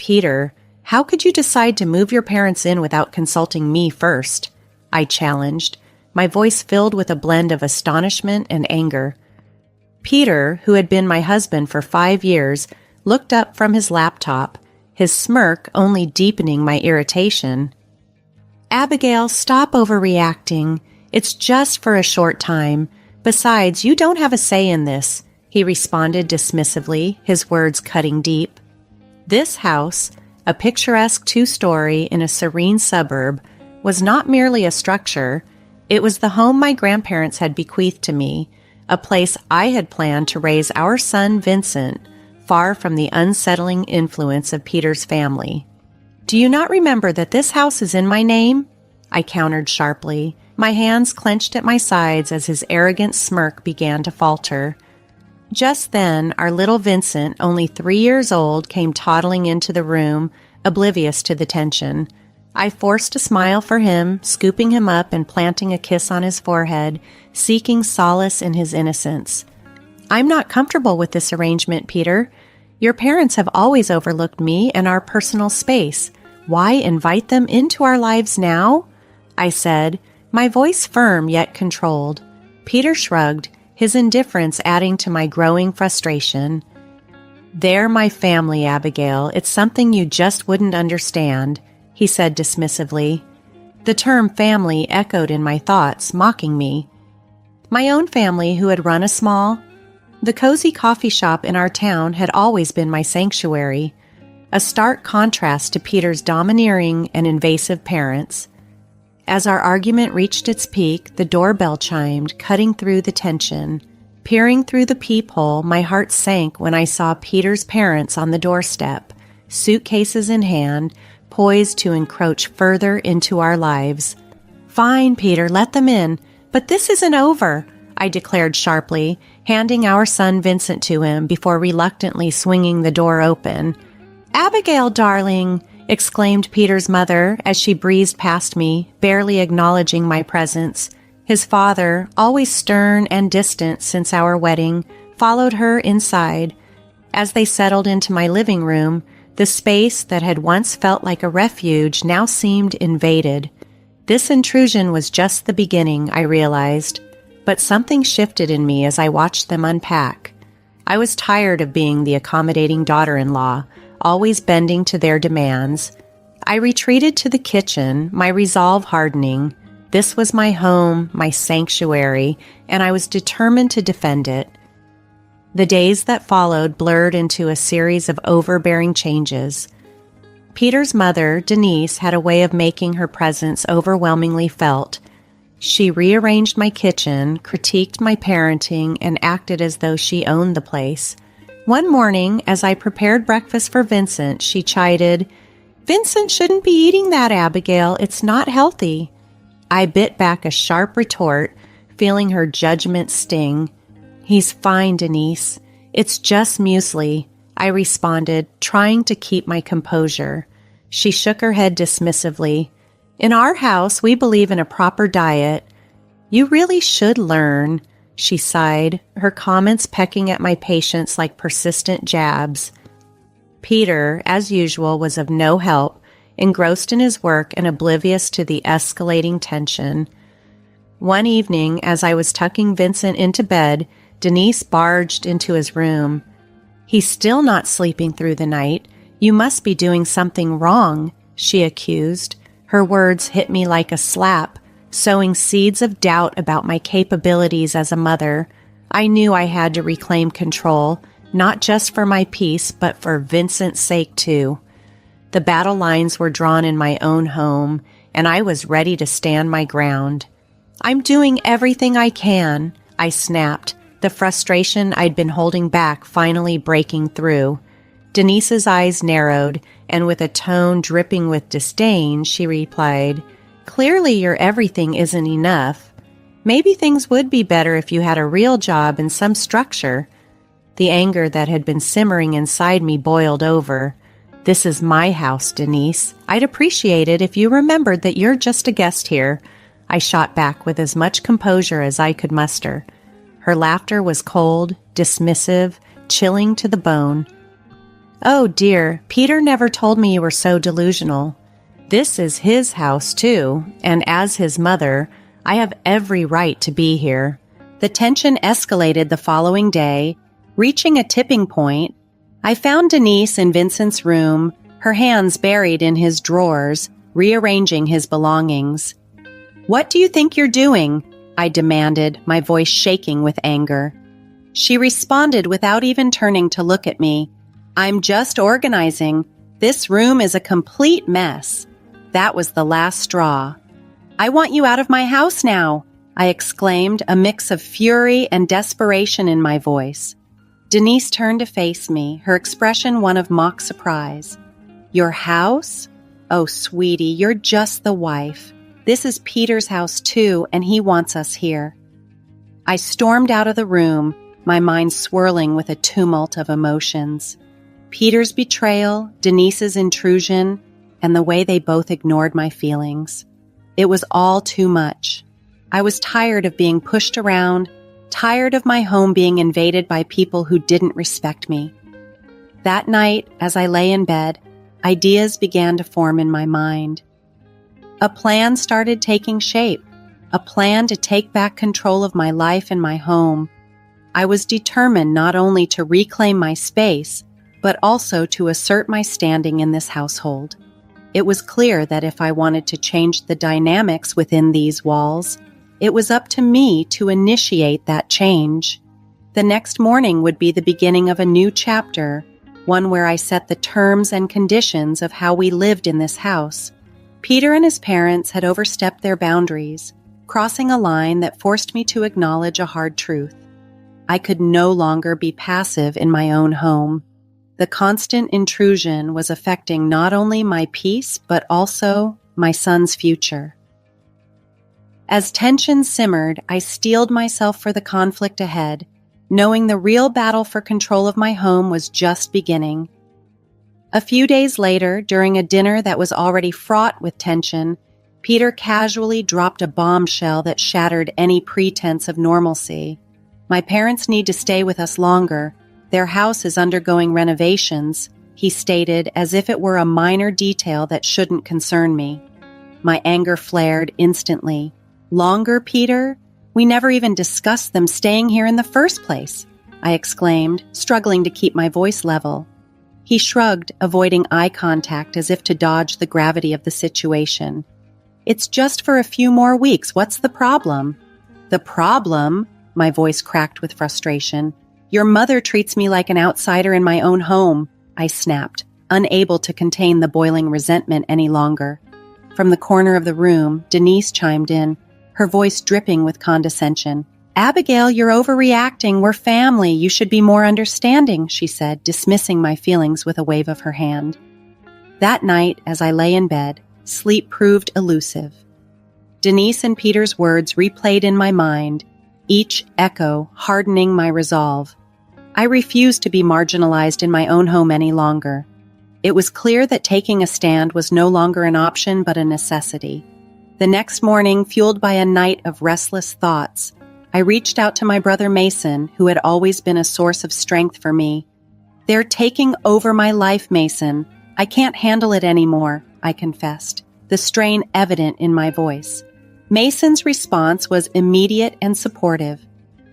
Peter, how could you decide to move your parents in without consulting me first? I challenged, my voice filled with a blend of astonishment and anger. Peter, who had been my husband for 5 years, looked up from his laptop, his smirk only deepening my irritation. Abigail, stop overreacting. It's just for a short time. Besides, you don't have a say in this, he responded dismissively, his words cutting deep. This house, a picturesque 2-story in a serene suburb, was not merely a structure. It was the home my grandparents had bequeathed to me, a place I had planned to raise our son Vincent, far from the unsettling influence of Peter's family. Do you not remember that this house is in my name? I countered sharply, my hands clenched at my sides as his arrogant smirk began to falter. Just then, our little Vincent, only 3 years old, came toddling into the room, oblivious to the tension. I forced a smile for him, scooping him up and planting a kiss on his forehead, seeking solace in his innocence. I'm not comfortable with this arrangement, Peter. Your parents have always overlooked me and our personal space. Why invite them into our lives now? I said, my voice firm yet controlled. Peter shrugged, his indifference adding to my growing frustration. They're my family, Abigail. It's something you just wouldn't understand, he said dismissively. The term family echoed in my thoughts, mocking me. My own family, who had run a the cozy coffee shop in our town, had always been my sanctuary, a stark contrast to Peter's domineering and invasive parents. As our argument reached its peak, the doorbell chimed, cutting through the tension. Peering through the peephole, my heart sank when I saw Peter's parents on the doorstep, suitcases in hand, poised to encroach further into our lives. Fine, Peter, let them in, but this isn't over, I declared sharply, handing our son Vincent to him before reluctantly swinging the door open. Abigail, darling, exclaimed Peter's mother as she breezed past me, barely acknowledging my presence. His father, always stern and distant since our wedding, followed her inside. As they settled into my living room, the space that had once felt like a refuge now seemed invaded. This intrusion was just the beginning, I realized, but something shifted in me as I watched them unpack. I was tired of being the accommodating daughter-in-law, always bending to their demands. I retreated to the kitchen, my resolve hardening. This was my home, my sanctuary, and I was determined to defend it. The days that followed blurred into a series of overbearing changes. Peter's mother, Denise, had a way of making her presence overwhelmingly felt. She rearranged my kitchen, critiqued my parenting, and acted as though she owned the place. One morning, as I prepared breakfast for Vincent, she chided, "Vincent shouldn't be eating that, Abigail. It's not healthy." I bit back a sharp retort, feeling her judgment sting. "He's fine, Denise. It's just muesli," I responded, trying to keep my composure. She shook her head dismissively. "In our house, we believe in a proper diet." "You really should learn," she sighed, her comments pecking at my patience like persistent jabs. Peter, as usual, was of no help, engrossed in his work and oblivious to the escalating tension. One evening, as I was tucking Vincent into bed, Denise barged into his room. "He's still not sleeping through the night. You must be doing something wrong," she accused. Her words hit me like a slap, sowing seeds of doubt about my capabilities as a mother. I knew I had to reclaim control, not just for my peace, but for Vincent's sake too. The battle lines were drawn in my own home, and I was ready to stand my ground. "I'm doing everything I can," I snapped, the frustration I'd been holding back finally breaking through. Denise's eyes narrowed, and with a tone dripping with disdain, she replied, "Clearly your everything isn't enough. Maybe things would be better if you had a real job and some structure." The anger that had been simmering inside me boiled over. "This is my house, Denise. I'd appreciate it if you remembered that you're just a guest here," I shot back with as much composure as I could muster. Her laughter was cold, dismissive, chilling to the bone. Oh dear, Peter never told me you were so delusional. This is his house too, and as his mother, I have every right to be here. The tension escalated the following day. Reaching a tipping point, I found Denise in Vincent's room, her hands buried in his drawers, rearranging his belongings. "What do you think you're doing?" I demanded, my voice shaking with anger. She responded without even turning to look at me. "I'm just organizing. This room is a complete mess." That was the last straw. "I want you out of my house now," I exclaimed, a mix of fury and desperation in my voice. Denise turned to face me, her expression one of mock surprise. "Your house? Oh, sweetie, you're just the wife. This is Peter's house too, and he wants us here." I stormed out of the room, my mind swirling with a tumult of emotions. Peter's betrayal, Denise's intrusion, and the way they both ignored my feelings. It was all too much. I was tired of being pushed around, tired of my home being invaded by people who didn't respect me. That night, as I lay in bed, ideas began to form in my mind. A plan started taking shape, a plan to take back control of my life and my home. I was determined not only to reclaim my space, but also to assert my standing in this household. It was clear that if I wanted to change the dynamics within these walls, it was up to me to initiate that change. The next morning would be the beginning of a new chapter, one where I set the terms and conditions of how we lived in this house. Peter and his parents had overstepped their boundaries, crossing a line that forced me to acknowledge a hard truth. I could no longer be passive in my own home. The constant intrusion was affecting not only my peace, but also my son's future. As tension simmered, I steeled myself for the conflict ahead, knowing the real battle for control of my home was just beginning. A few days later, during a dinner that was already fraught with tension, Peter casually dropped a bombshell that shattered any pretense of normalcy. "My parents need to stay with us longer. Their house is undergoing renovations," he stated as if it were a minor detail that shouldn't concern me. My anger flared instantly. "Longer, Peter? We never even discussed them staying here in the first place," I exclaimed, struggling to keep my voice level. He shrugged, avoiding eye contact as if to dodge the gravity of the situation. "It's just for a few more weeks. What's the problem?" "The problem?" My voice cracked with frustration. "Your mother treats me like an outsider in my own home," I snapped, unable to contain the boiling resentment any longer. From the corner of the room, Denise chimed in, her voice dripping with condescension. "Abigail, you're overreacting. We're family. You should be more understanding," she said, dismissing my feelings with a wave of her hand. That night, as I lay in bed, sleep proved elusive. Denise and Peter's words replayed in my mind, each echo hardening my resolve. I refused to be marginalized in my own home any longer. It was clear that taking a stand was no longer an option but a necessity. The next morning, fueled by a night of restless thoughts, I reached out to my brother Mason, who had always been a source of strength for me. "They're taking over my life, Mason. I can't handle it anymore," I confessed, the strain evident in my voice. Mason's response was immediate and supportive.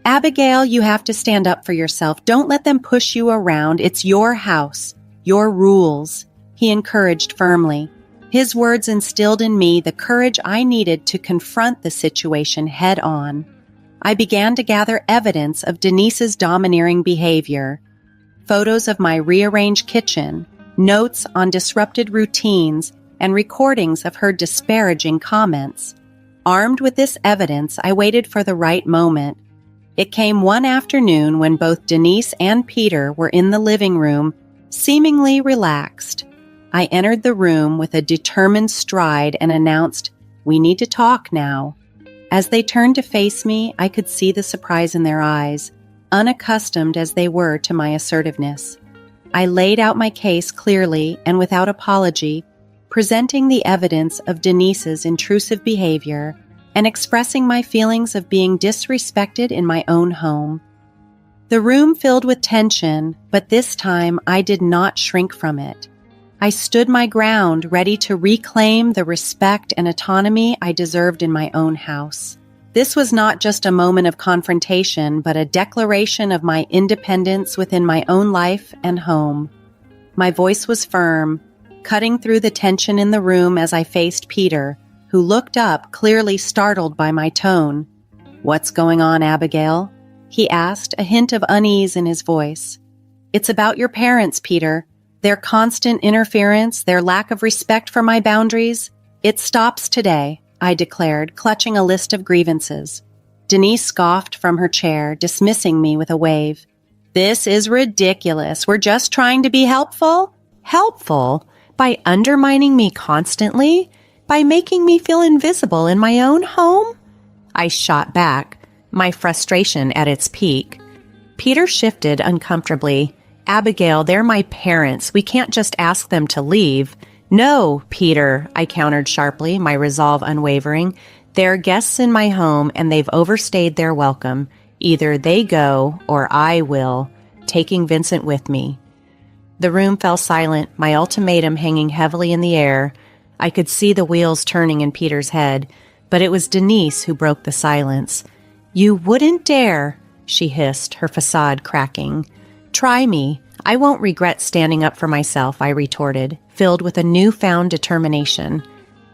"Abigail, you have to stand up for yourself. Don't let them push you around. It's your house, your rules," he encouraged firmly. His words instilled in me the courage I needed to confront the situation head on. I began to gather evidence of Denise's domineering behavior. Photos of my rearranged kitchen, notes on disrupted routines, and recordings of her disparaging comments. Armed with this evidence, I waited for the right moment. It came one afternoon when both Denise and Peter were in the living room, seemingly relaxed. I entered the room with a determined stride and announced, "We need to talk now." As they turned to face me, I could see the surprise in their eyes, unaccustomed as they were to my assertiveness. I laid out my case clearly and without apology, presenting the evidence of Denise's intrusive behavior and expressing my feelings of being disrespected in my own home. The room filled with tension, but this time I did not shrink from it. I stood my ground, ready to reclaim the respect and autonomy I deserved in my own house. This was not just a moment of confrontation, but a declaration of my independence within my own life and home. My voice was firm, cutting through the tension in the room as I faced Peter, who looked up, clearly startled by my tone. "What's going on, Abigail?" he asked, a hint of unease in his voice. "It's about your parents, Peter. Their constant interference, their lack of respect for my boundaries. It stops today," I declared, clutching a list of grievances. Denise scoffed from her chair, dismissing me with a wave. "This is ridiculous. We're just trying to be helpful." "Helpful? By undermining me constantly? By making me feel invisible in my own home?" I shot back, my frustration at its peak. Peter shifted uncomfortably. "Abigail, they're my parents. We can't just ask them to leave." "No, Peter," I countered sharply, my resolve unwavering. "They're guests in my home, and they've overstayed their welcome. Either they go, or I will, taking Vincent with me." The room fell silent, my ultimatum hanging heavily in the air. I could see the wheels turning in Peter's head, but it was Denise who broke the silence. "You wouldn't dare," she hissed, her facade cracking. "Try me. I won't regret standing up for myself," I retorted, filled with a newfound determination.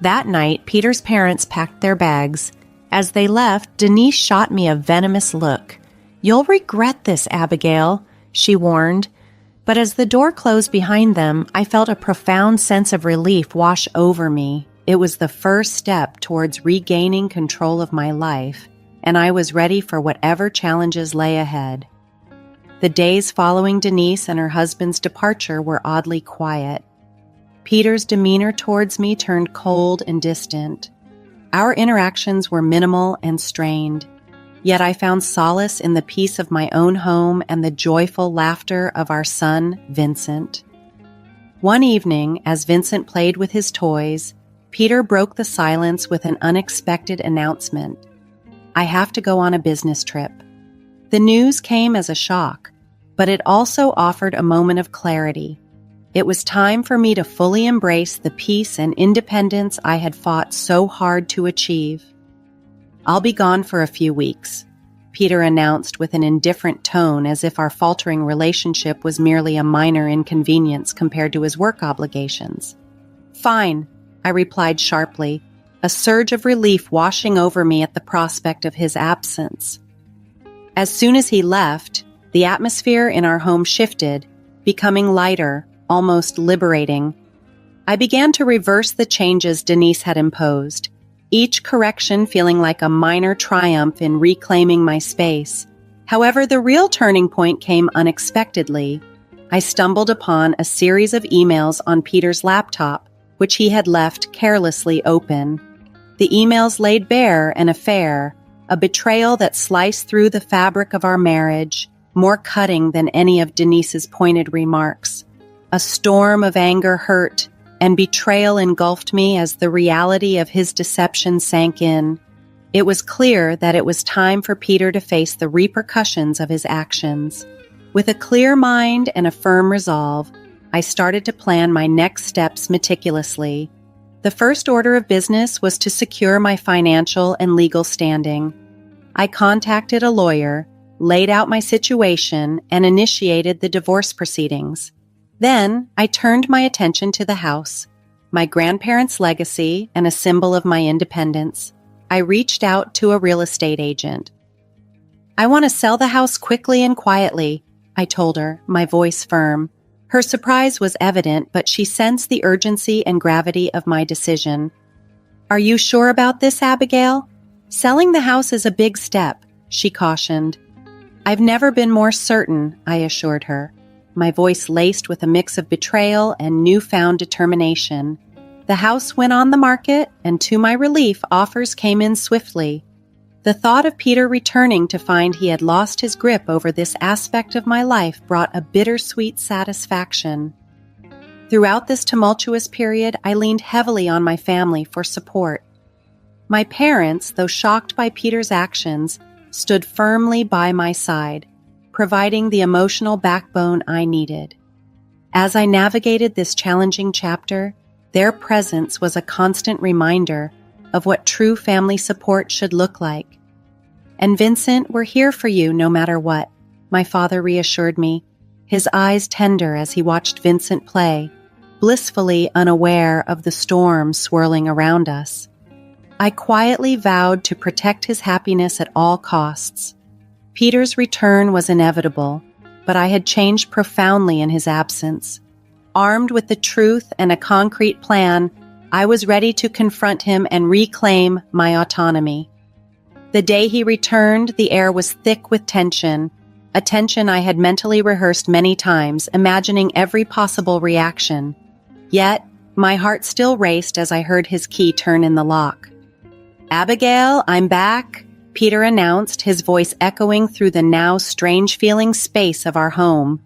That night, Peter's parents packed their bags. As they left, Denise shot me a venomous look. "You'll regret this, Abigail," she warned. But as the door closed behind them, I felt a profound sense of relief wash over me. It was the first step towards regaining control of my life, and I was ready for whatever challenges lay ahead. The days following Denise and her husband's departure were oddly quiet. Peter's demeanor towards me turned cold and distant. Our interactions were minimal and strained, yet I found solace in the peace of my own home and the joyful laughter of our son, Vincent. One evening, as Vincent played with his toys, Peter broke the silence with an unexpected announcement. "I have to go on a business trip." The news came as a shock, but it also offered a moment of clarity. It was time for me to fully embrace the peace and independence I had fought so hard to achieve. "I'll be gone for a few weeks," Peter announced with an indifferent tone, as if our faltering relationship was merely a minor inconvenience compared to his work obligations. "Fine," I replied sharply, a surge of relief washing over me at the prospect of his absence. As soon as he left, the atmosphere in our home shifted, becoming lighter, almost liberating. I began to reverse the changes Denise had imposed, each correction feeling like a minor triumph in reclaiming my space. However, the real turning point came unexpectedly. I stumbled upon a series of emails on Peter's laptop, which he had left carelessly open. The emails laid bare an affair, a betrayal that sliced through the fabric of our marriage, more cutting than any of Denise's pointed remarks. A storm of anger, hurt, and betrayal engulfed me as the reality of his deception sank in. It was clear that it was time for Peter to face the repercussions of his actions. With a clear mind and a firm resolve, I started to plan my next steps meticulously. The first order of business was to secure my financial and legal standing. I contacted a lawyer, laid out my situation, and initiated the divorce proceedings. Then, I turned my attention to the house, my grandparents' legacy and a symbol of my independence. I reached out to a real estate agent. "I want to sell the house quickly and quietly," I told her, my voice firm. Her surprise was evident, but she sensed the urgency and gravity of my decision. "Are you sure about this, Abigail? Selling the house is a big step," she cautioned. "I've never been more certain," I assured her, my voice laced with a mix of betrayal and newfound determination. The house went on the market, and to my relief, offers came in swiftly. The thought of Peter returning to find he had lost his grip over this aspect of my life brought a bittersweet satisfaction. Throughout this tumultuous period, I leaned heavily on my family for support. My parents, though shocked by Peter's actions, stood firmly by my side, providing the emotional backbone I needed. As I navigated this challenging chapter, their presence was a constant reminder of what true family support should look like. "And Vincent, we're here for you no matter what," my father reassured me, his eyes tender as he watched Vincent play, blissfully unaware of the storm swirling around us. I quietly vowed to protect his happiness at all costs. Peter's return was inevitable, but I had changed profoundly in his absence. Armed with the truth and a concrete plan, I was ready to confront him and reclaim my autonomy. The day he returned, the air was thick with tension, a tension I had mentally rehearsed many times, imagining every possible reaction. Yet, my heart still raced as I heard his key turn in the lock. "Abigail, I'm back," Peter announced, his voice echoing through the now strange-feeling space of our home.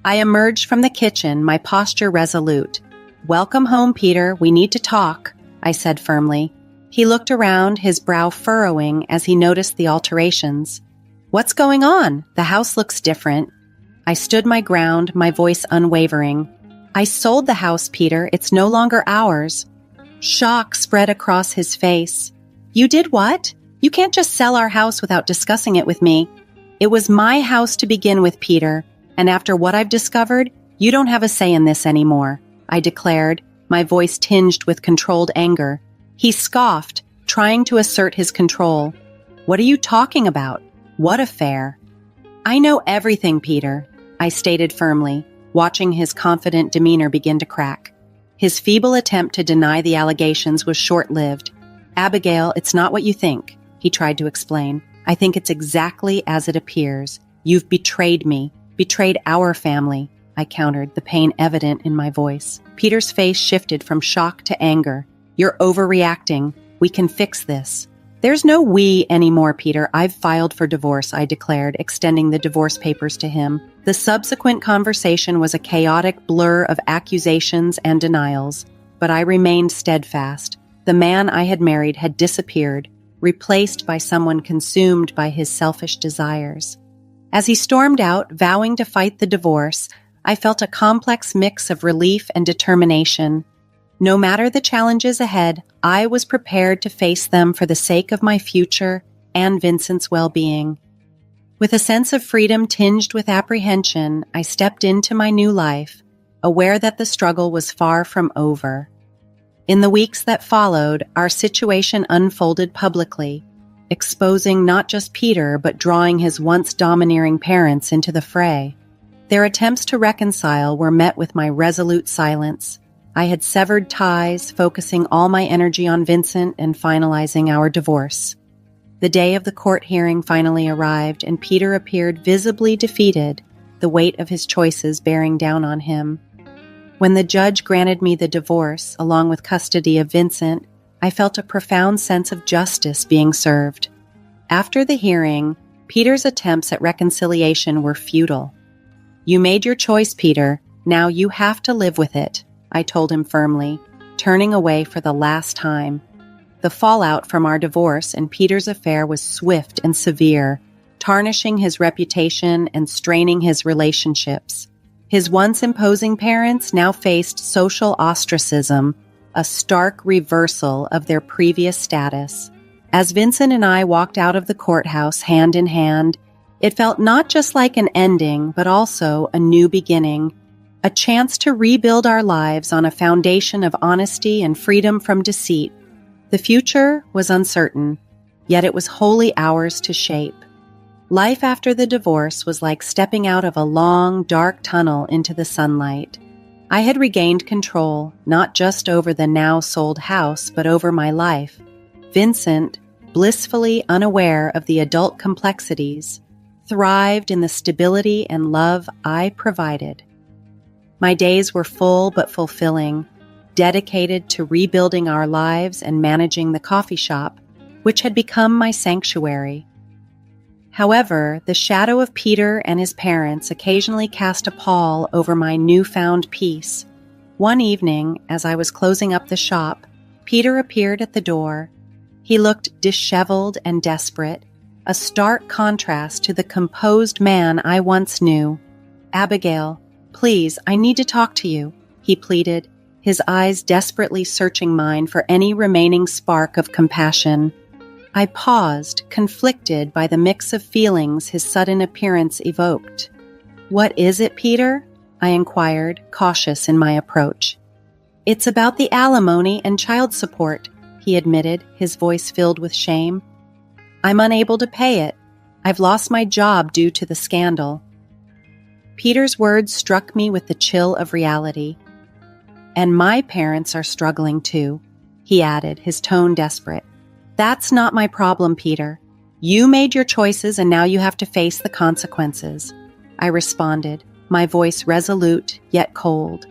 I emerged from the kitchen, my posture resolute. "Welcome home, Peter. We need to talk," I said firmly. He looked around, his brow furrowing as he noticed the alterations. "What's going on? The house looks different." I stood my ground, my voice unwavering. "I sold the house, Peter. It's no longer ours." Shock spread across his face. "You did what? You can't just sell our house without discussing it with me." "It was my house to begin with, Peter, and after what I've discovered, you don't have a say in this anymore," I declared, my voice tinged with controlled anger. He scoffed, trying to assert his control. "What are you talking about? What affair?" "I know everything, Peter," I stated firmly, watching his confident demeanor begin to crack. His feeble attempt to deny the allegations was short-lived. "Abigail, it's not what you think," he tried to explain. "I think it's exactly as it appears. You've betrayed me, betrayed our family," I countered, the pain evident in my voice. Peter's face shifted from shock to anger. "You're overreacting. We can fix this." "There's no we anymore, Peter. I've filed for divorce," I declared, extending the divorce papers to him. The subsequent conversation was a chaotic blur of accusations and denials, but I remained steadfast. The man I had married had disappeared, replaced by someone consumed by his selfish desires. As he stormed out, vowing to fight the divorce, I felt a complex mix of relief and determination. No matter the challenges ahead, I was prepared to face them for the sake of my future and Vincent's well-being. With a sense of freedom tinged with apprehension, I stepped into my new life, aware that the struggle was far from over. In the weeks that followed, our situation unfolded publicly, exposing not just Peter, but drawing his once domineering parents into the fray. Their attempts to reconcile were met with my resolute silence. I had severed ties, focusing all my energy on Vincent and finalizing our divorce. The day of the court hearing finally arrived, and Peter appeared visibly defeated, the weight of his choices bearing down on him. When the judge granted me the divorce, along with custody of Vincent, I felt a profound sense of justice being served. After the hearing, Peter's attempts at reconciliation were futile. "You made your choice, Peter. Now you have to live with it," I told him firmly, turning away for the last time. The fallout from our divorce and Peter's affair was swift and severe, tarnishing his reputation and straining his relationships. His once imposing parents now faced social ostracism, a stark reversal of their previous status. As Vincent and I walked out of the courthouse hand in hand, it felt not just like an ending, but also a new beginning, a chance to rebuild our lives on a foundation of honesty and freedom from deceit. The future was uncertain, yet it was wholly ours to shape. Life after the divorce was like stepping out of a long, dark tunnel into the sunlight. I had regained control, not just over the now sold house, but over my life. Vincent, blissfully unaware of the adult complexities, thrived in the stability and love I provided. My days were full but fulfilling, dedicated to rebuilding our lives and managing the coffee shop, which had become my sanctuary. However, the shadow of Peter and his parents occasionally cast a pall over my newfound peace. One evening, as I was closing up the shop, Peter appeared at the door. He looked disheveled and desperate, a stark contrast to the composed man I once knew. "Abigail, please, I need to talk to you," he pleaded, his eyes desperately searching mine for any remaining spark of compassion. I paused, conflicted by the mix of feelings his sudden appearance evoked. "What is it, Peter?" I inquired, cautious in my approach. "It's about the alimony and child support," he admitted, his voice filled with shame. "I'm unable to pay it. I've lost my job due to the scandal." Peter's words struck me with the chill of reality. "And my parents are struggling too," he added, his tone desperate. "That's not my problem, Peter. You made your choices and now you have to face the consequences," I responded, my voice resolute yet cold.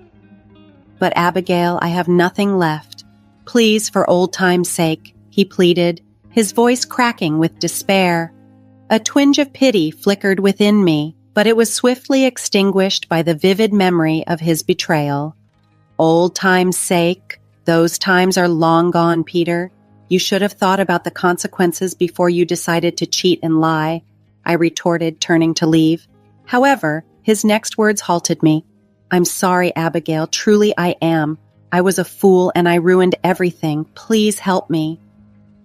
"But Abigail, I have nothing left. Please, for old time's sake," he pleaded, his voice cracking with despair. A twinge of pity flickered within me, but it was swiftly extinguished by the vivid memory of his betrayal. "Old time's sake? Those times are long gone, Peter. You should have thought about the consequences before you decided to cheat and lie," I retorted, turning to leave. However, his next words halted me. "I'm sorry, Abigail. Truly I am. I was a fool and I ruined everything. Please help me."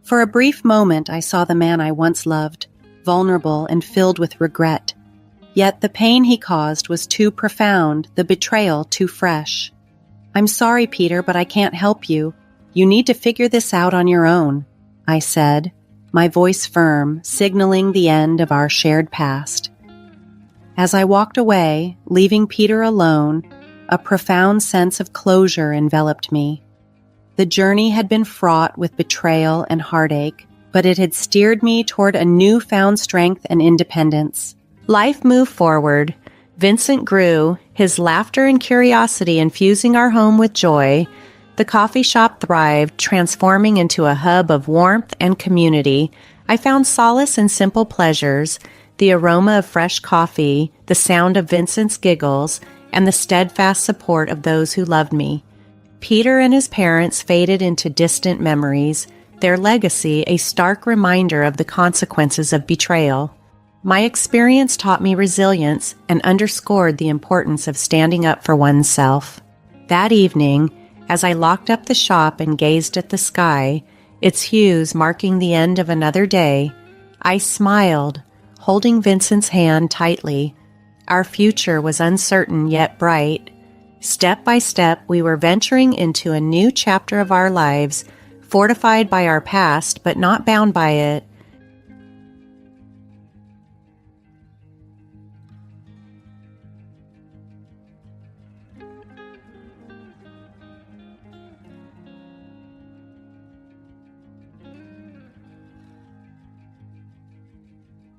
For a brief moment, I saw the man I once loved, vulnerable and filled with regret. Yet the pain he caused was too profound, the betrayal too fresh. "I'm sorry, Peter, but I can't help you. You need to figure this out on your own," I said, my voice firm, signaling the end of our shared past. As I walked away, leaving Peter alone, a profound sense of closure enveloped me. The journey had been fraught with betrayal and heartache, but it had steered me toward a newfound strength and independence. Life moved forward. Vincent grew, his laughter and curiosity infusing our home with joy. The coffee shop thrived, transforming into a hub of warmth and community. I found solace in simple pleasures, the aroma of fresh coffee, the sound of Vincent's giggles, and the steadfast support of those who loved me. Peter and his parents faded into distant memories, their legacy a stark reminder of the consequences of betrayal. My experience taught me resilience and underscored the importance of standing up for oneself. That evening, as I locked up the shop and gazed at the sky, its hues marking the end of another day, I smiled, holding Vincent's hand tightly. Our future was uncertain yet bright. Step by step, we were venturing into a new chapter of our lives, fortified by our past but not bound by it.